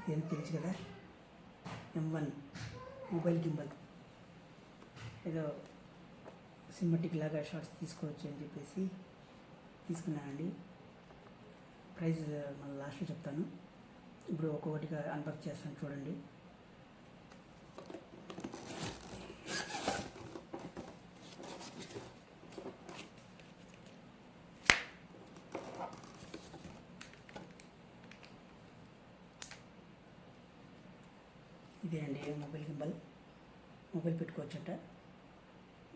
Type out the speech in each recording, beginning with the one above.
దేనికి తెలుసు కదా, M1 మొబైల్ గింబల్. ఏదో సినిమాటిక్ లాగా షార్ట్స్ తీసుకోవచ్చు అని చెప్పేసి తీసుకున్నానండి. ప్రైస్ మళ్ళీ లాస్ట్లో చెప్తాను. ఇప్పుడు ఒక్కొక్కటిగా అన్బాక్స్ చేస్తాను, చూడండి. ఇదే అండి మొబైల్ గింబల్. మొబైల్ పెట్టుకోవచ్చట,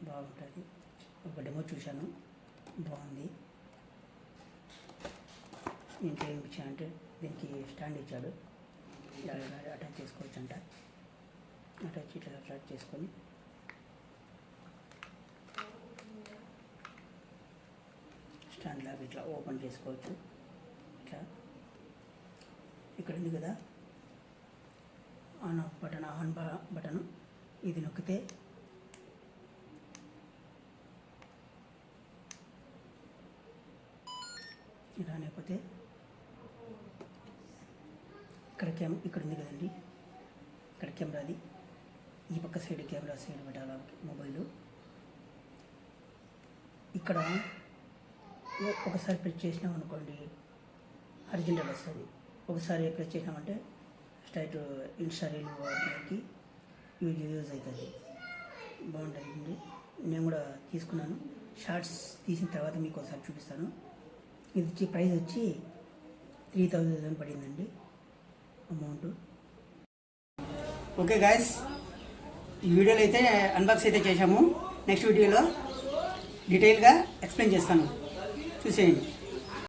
బాగుంటుంది. ఒక డెమో చూశాను, బాగుంది. ఇంకేం ఇచ్చానంటే దీనికి స్టాండ్ ఇచ్చాడు, అటాచ్ చేసుకోవచ్చు అంట. అటాచ్ చేసుకొని స్టాండ్ లాగా ఇట్లా ఓపెన్ చేసుకోవచ్చు. ఇట్లా ఇక్కడ ఉంది కదా ఆన్ ఆఫ్ బటన్, బటన్ ఇది నొక్కితే ఇలా లేకపోతే ఇక్కడ ఉంది కదండి, ఇక్కడ కెమెరాది. ఈ పక్క సైడ్ కెమెరా సైడ్ పెట్టాలి మొబైలు. ఇక్కడ ఒకసారి ప్రెస్ చేసినాం అనుకోండి హారిజాంటల్ వస్తుంది. ఒకసారి ప్రెస్ చేసినామంటే స్ట్రైట్ ఇన్స్టా రీల్ వాటికి యూజ్ అవుతుంది. బాగుంటుంది. నేను కూడా తీసుకున్నాను. షార్ట్స్ తీసిన తర్వాత మీకు ఒకసారి చూపిస్తాను. ఇది ప్రైస్ వచ్చి 3000 పడిందండి అమౌంట్. ఓకే గాయస్, ఈ వీడియోలో అయితే అన్బాక్స్ అయితే చేశాము. నెక్స్ట్ వీడియోలో డీటెయిల్గా ఎక్స్ప్లెయిన్ చేస్తాను, చూసేయండి.